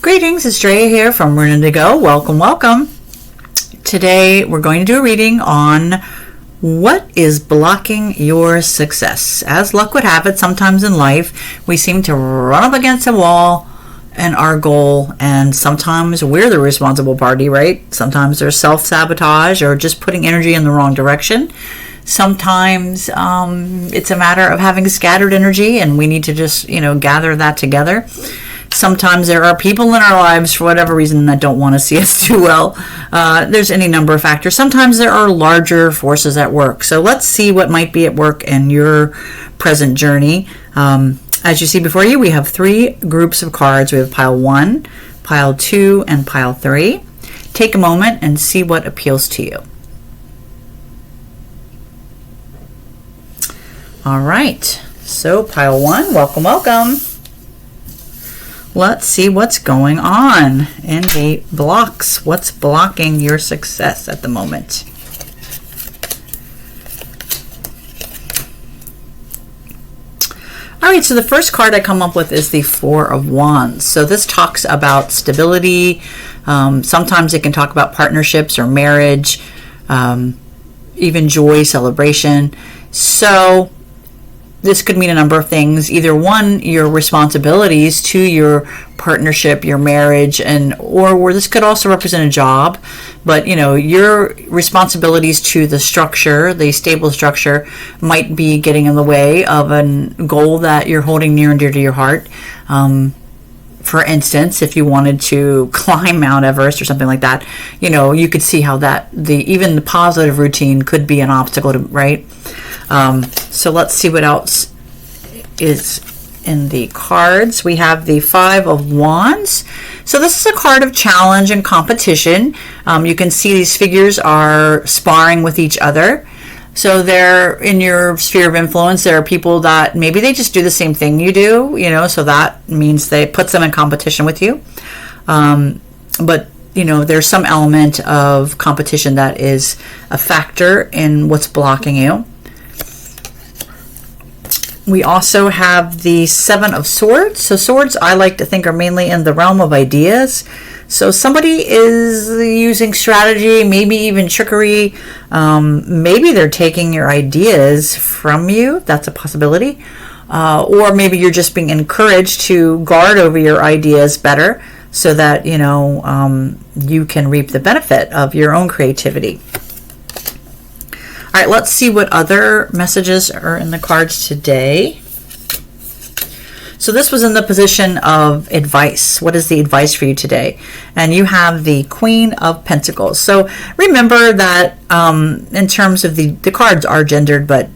Greetings, it's Drea here from Running to Go. Welcome. Today we're going to do a reading on what is blocking your success. As luck would have it, sometimes in life we seem to run up against a wall and our goal, and sometimes we're the responsible party, right? Sometimes there's self-sabotage or just putting energy in the wrong direction. Sometimes it's a matter of having scattered energy and we need to just, gather that together. Sometimes there are people in our lives, for whatever reason, that don't want to see us do well. There's any number of factors. Sometimes there are larger forces at work. So let's see what might be at work in your present journey. As you see before you, we have 3 groups of cards. We have pile 1, pile 2, and pile 3. Take a moment and see what appeals to you. All right. So pile 1, welcome. Let's see what's going on in the blocks. What's blocking your success at the moment? All right, so the first card I come up with is the 4 of Wands. So this talks about stability. Sometimes it can talk about partnerships or marriage, even joy, celebration. So this could mean a number of things. Either one, your responsibilities to your partnership, your marriage, or this could also represent a job. But your responsibilities to the structure, the stable structure, might be getting in the way of a goal that you're holding near and dear to your heart. For instance, if you wanted to climb Mount Everest or something like that, you could see how even the positive routine could be an obstacle to, right? So let's see what else is in the cards. We have the 5 of Wands. So this is a card of challenge and competition. You can see these figures are sparring with each other. So they're in your sphere of influence. There are people that maybe they just do the same thing you do, so that means they puts them in competition with you. But there's some element of competition that is a factor in what's blocking you. We also have the 7 of Swords. So swords, I like to think, are mainly in the realm of ideas. So somebody is using strategy, maybe even trickery. Maybe they're taking your ideas from you. That's a possibility. Or maybe you're just being encouraged to guard over your ideas better so that, you can reap the benefit of your own creativity. All right, let's see what other messages are in the cards today. So this was in the position of advice. What is the advice for you today? And you have the Queen of Pentacles. So remember that in terms of the cards are gendered, but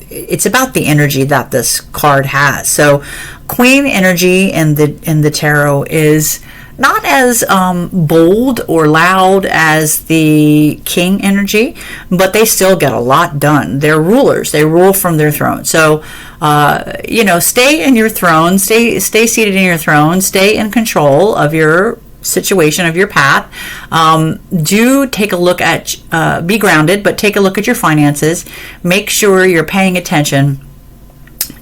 it's about the energy that this card has. So Queen energy in the tarot is not as bold or loud as the King energy, but they still get a lot done. They're rulers. They rule from their throne. So, stay in your throne, stay seated in your throne, stay in control of your situation, of your path. Do take a look at, be grounded, but take a look at your finances. Make sure you're paying attention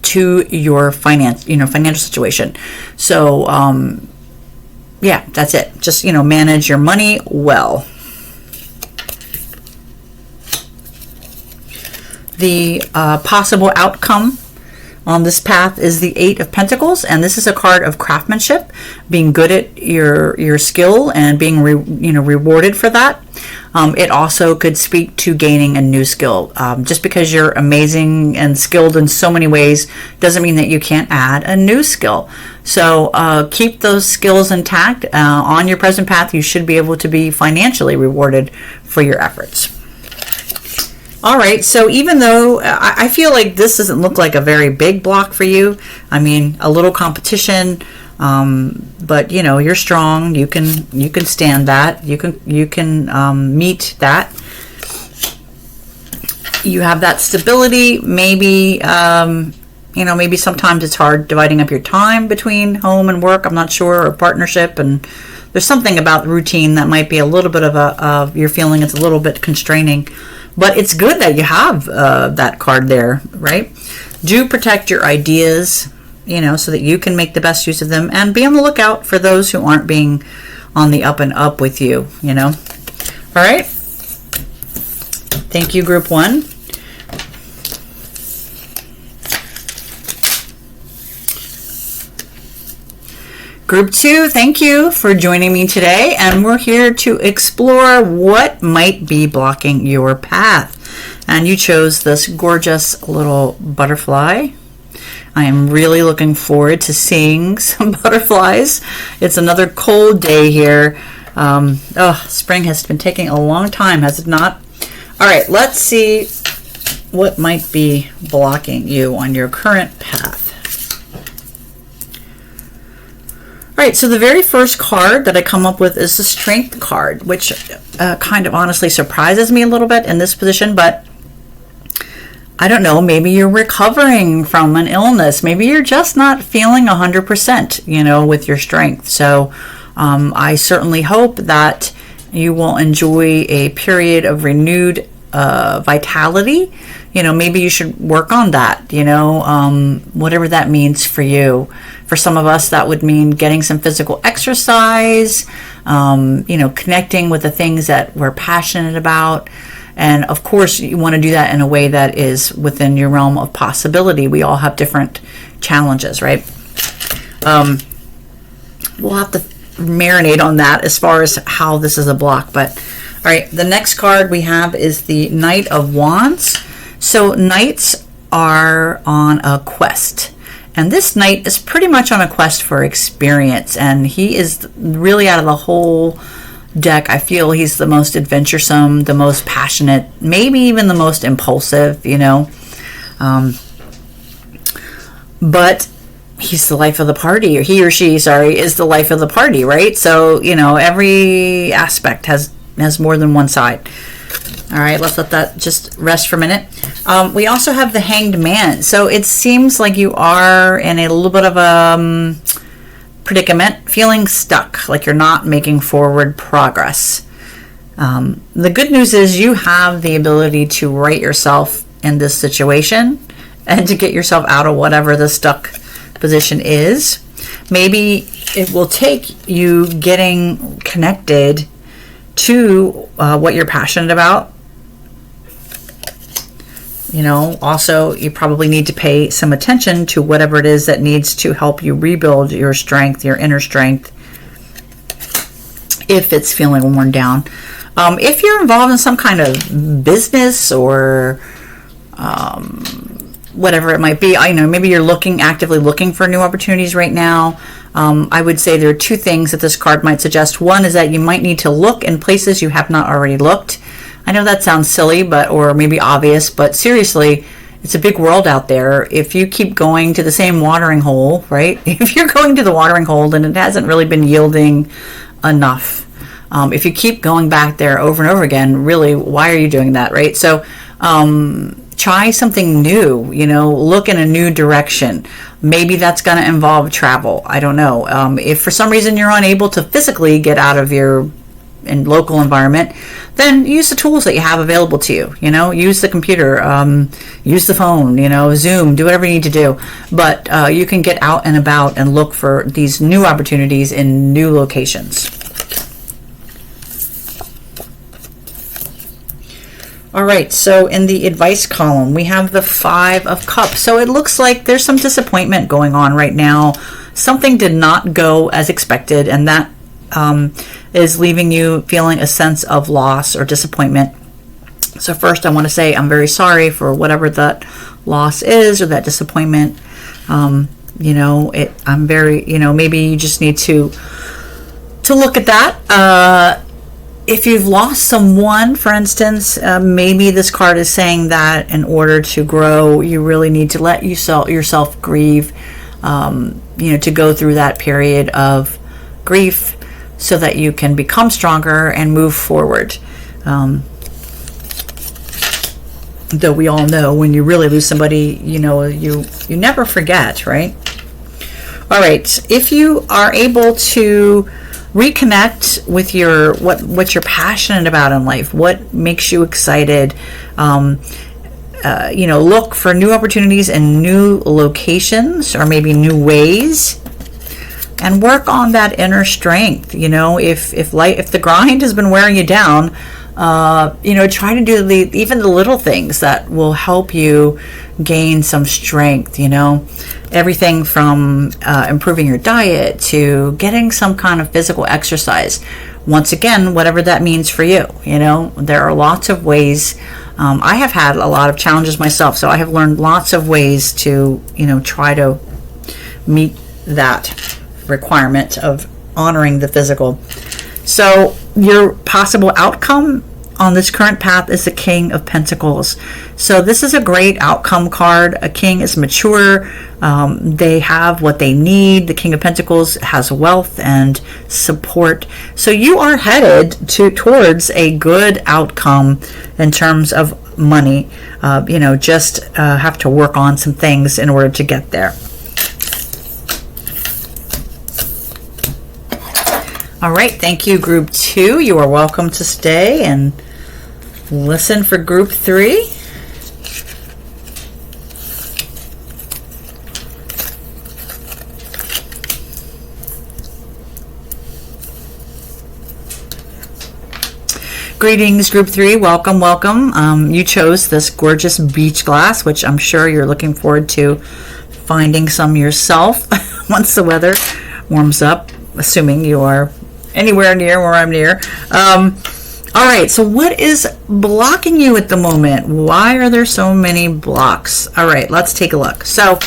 to your financial situation. So, yeah, that's it. Just, manage your money well. The possible outcome on this path is the 8 of Pentacles, and this is a card of craftsmanship, being good at your skill and being rewarded for that. It also could speak to gaining a new skill. Just because you're amazing and skilled in so many ways doesn't mean that you can't add a new skill. So keep those skills intact. On your present path, you should be able to be financially rewarded for your efforts. All right, so even though I feel like this doesn't look like a very big block for you, I mean, a little competition, but you're strong. You can stand that. You can meet that. You have that stability. Maybe maybe sometimes it's hard dividing up your time between home and work. I'm not sure, or partnership, and there's something about routine that might be a little bit of you're feeling it's a little bit constraining. But it's good that you have that card there, right? Do protect your ideas. so that you can make the best use of them, and be on the lookout for those who aren't being on the up and up with you, All right. Thank you, Group 1. Group 2, thank you for joining me today, and we're here to explore what might be blocking your path. And you chose this gorgeous little butterfly. I am really looking forward to seeing some butterflies. It's another cold day here. Spring has been taking a long time, has it not? All right, let's see what might be blocking you on your current path. All right, so the very first card that I come up with is the Strength card, which kind of honestly surprises me a little bit in this position, but I don't know, maybe you're recovering from an illness. Maybe you're just not feeling 100%, with your strength. So I certainly hope that you will enjoy a period of renewed vitality. Maybe you should work on that, whatever that means for you. For some of us, that would mean getting some physical exercise, connecting with the things that we're passionate about. And of course, you want to do that in a way that is within your realm of possibility. We all have different challenges, right? We'll have to marinate on that as far as how this is a block. But all right, the next card we have is the Knight of Wands. So knights are on a quest. And this knight is pretty much on a quest for experience. And he is really, out of the whole deck, I feel he's the most adventuresome, the most passionate, maybe even the most impulsive, but he's the life of the party, or he or she, is the life of the party, right? So, every aspect has more than one side. All right, let's let that just rest for a minute. We also have the Hanged Man. So it seems like you are in a little bit of a predicament, feeling stuck, like you're not making forward progress. The good news is you have the ability to right yourself in this situation and to get yourself out of whatever the stuck position is. Maybe it will take you getting connected to what you're passionate about. Also, you probably need to pay some attention to whatever it is that needs to help you rebuild your strength, your inner strength, if it's feeling worn down. If you're involved in some kind of business or whatever it might be, maybe you're actively looking for new opportunities right now. I would say there are two things that this card might suggest. One is that you might need to look in places you have not already looked. I know that sounds silly, or maybe obvious, but seriously, it's a big world out there. If you keep going to the same watering hole, right? If you're going to the watering hole and it hasn't really been yielding enough, if you keep going back there over and over again, really, why are you doing that, right? So try something new, look in a new direction. Maybe that's going to involve travel. I don't know. If for some reason you're unable to physically get out of your local environment, then use the tools that you have available to you. Use the computer, use the phone, Zoom, do whatever you need to do. But you can get out and about and look for these new opportunities in new locations. All right, so in the advice column, we have the 5 of Cups. So it looks like there's some disappointment going on right now. Something did not go as expected, and that is leaving you feeling a sense of loss or disappointment. So first, I want to say I'm very sorry for whatever that loss is or that disappointment. I'm very, maybe you just need to look at that. If you've lost someone, for instance, maybe this card is saying that in order to grow, you really need to let yourself grieve, to go through that period of grief so that you can become stronger and move forward. Though we all know when you really lose somebody, you never forget, right? All right, if you are able to reconnect with what you're passionate about in life, what makes you excited, look for new opportunities and new locations, or maybe new ways, and work on that inner strength. If the grind has been wearing you down, try to do even the little things that will help you gain some strength. Everything from improving your diet to getting some kind of physical exercise. Once again, whatever that means for you. There are lots of ways. I have had a lot of challenges myself, so I have learned lots of ways to try to meet that requirement of honoring the physical. So your possible outcome on this current path is the King of Pentacles. So this is a great outcome card. A king is mature. They have what they need. The King of Pentacles has wealth and support. So you are headed towards a good outcome in terms of money. Just have to work on some things in order to get there. All right, thank you, Group 2. You are welcome to stay and listen for Group 3. Greetings, Group 3. Welcome, welcome. You chose this gorgeous beach glass, which I'm sure you're looking forward to finding some yourself once the weather warms up, assuming you are anywhere near where I'm near. All right, so what is blocking you at the moment? Why are there so many blocks? All right, let's take a look. So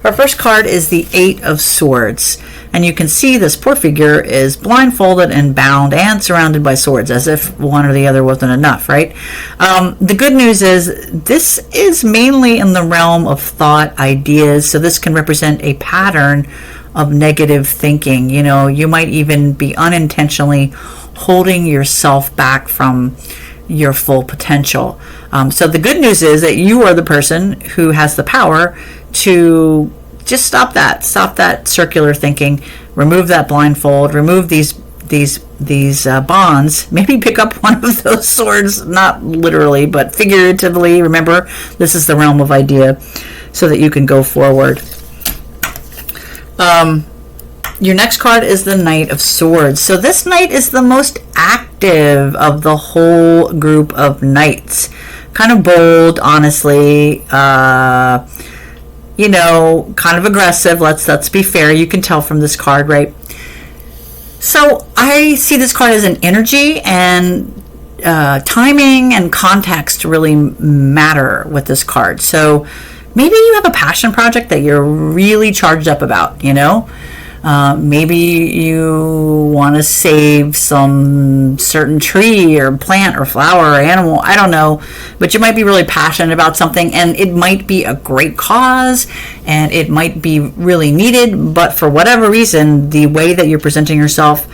our first card is the Eight of Swords. And you can see this poor figure is blindfolded and bound and surrounded by swords, as if one or the other wasn't enough, right? The good news is this is mainly in the realm of thought, ideas. So this can represent a pattern of negative thinking. You might even be unintentionally holding yourself back from your full potential. So the good news is that you are the person who has the power to just stop that circular thinking, remove that blindfold, remove these bonds, maybe pick up one of those swords, not literally, but figuratively. Remember, this is the realm of idea, so that you can go forward. Your next card is the Knight of Swords. So this knight is the most active of the whole group of knights. Kind of bold, honestly. Kind of aggressive. Let's be fair. You can tell from this card, right? So I see this card as an energy, and timing and context really matter with this card. So maybe you have a passion project that you're really charged up about, maybe you want to save some certain tree or plant or flower or animal. I don't know, but you might be really passionate about something, and it might be a great cause and it might be really needed, but for whatever reason, the way that you're presenting yourself,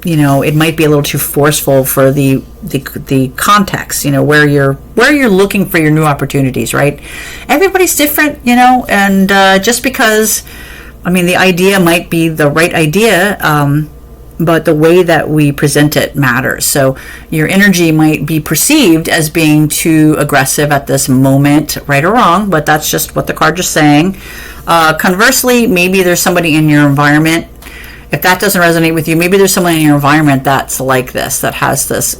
it might be a little too forceful for the context, where you're looking for your new opportunities, right? Everybody's different, and just because, the idea might be the right idea, but the way that we present it matters. So your energy might be perceived as being too aggressive at this moment, right or wrong, but that's just what the card is saying. Conversely, maybe there's somebody in your environment. If that doesn't resonate with you, maybe there's someone in your environment that's like this, that has this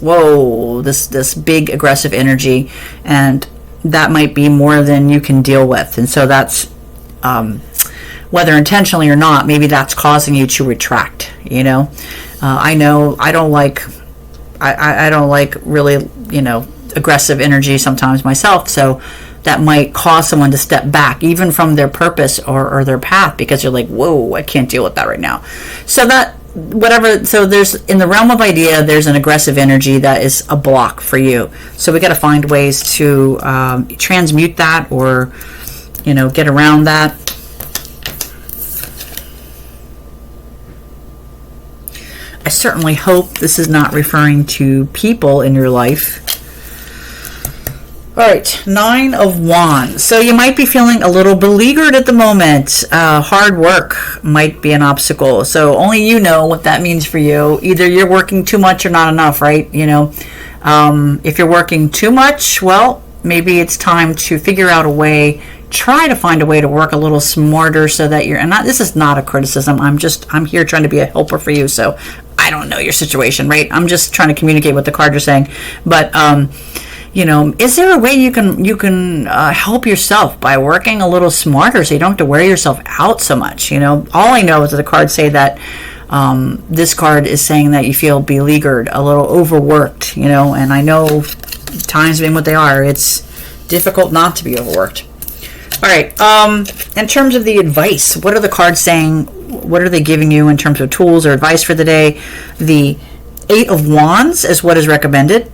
big aggressive energy, and that might be more than you can deal with. And so that's, whether intentionally or not, maybe that's causing you to retract. I know I don't like really aggressive energy sometimes myself, so that might cause someone to step back even from their purpose or their path, because you're like, whoa, I can't deal with that right now. So there's, in the realm of idea, there's an aggressive energy that is a block for you. So we got to find ways to transmute that, or get around that. I certainly hope this is not referring to people in your life. All right, Nine of Wands. So you might be feeling a little beleaguered at the moment. Hard work might be an obstacle. So only you know what that means for you. Either you're working too much or not enough, right? If you're working too much, well, maybe it's time to figure out a way, try to find a way to work a little smarter so that you're, and not, this is not a criticism. I'm here trying to be a helper for you. So I don't know your situation, right? I'm just trying to communicate what the cards are saying. But, is there a way you can help yourself by working a little smarter so you don't have to wear yourself out so much? All I know is that the cards say that this card is saying that you feel beleaguered, a little overworked, and I know times being what they are, it's difficult not to be overworked. All right, in terms of the advice, what are the cards saying? What are they giving you in terms of tools or advice for the day? The 8 of Wands is what is recommended.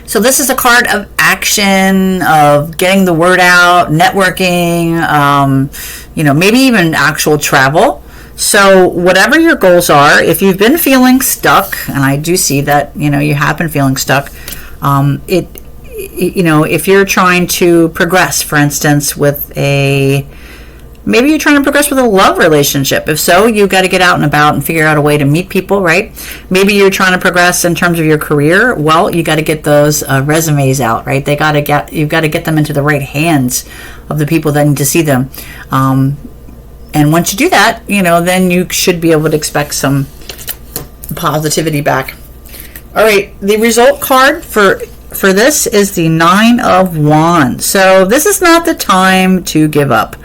So this is a card of action, of getting the word out, networking, maybe even actual travel. So whatever your goals are, if you've been feeling stuck, and I do see that, you have been feeling stuck, if you're trying to progress, for instance, maybe you're trying to progress with a love relationship. If so, you got to get out and about and figure out a way to meet people, right? Maybe you're trying to progress in terms of your career. Well, you got to get those resumes out, right? You've got to get them into the right hands of the people that need to see them. And once you do that, then you should be able to expect some positivity back. All right, the result card for this is the 9 of Wands. So this is not the time to give up.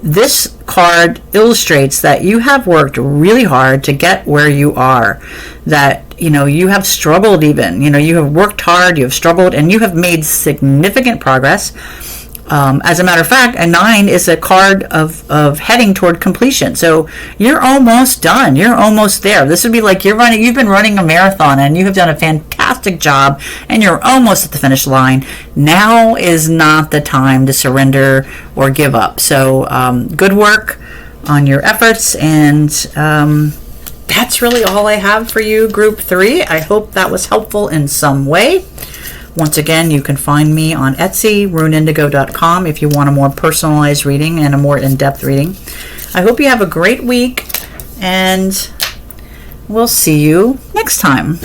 This card illustrates that you have worked really hard to get where you are, that you have struggled even, you have worked hard, you have struggled, and you have made significant progress. As a matter of fact, a 9 is a card of heading toward completion. So you're almost done. You're almost there. This would be like you've been running a marathon and you have done a fantastic job and you're almost at the finish line. Now is not the time to surrender or give up. So good work on your efforts, and that's really all I have for you, Group 3. I hope that was helpful in some way. Once again, you can find me on Etsy, runeindigo.com, if you want a more personalized reading and a more in-depth reading. I hope you have a great week, and we'll see you next time.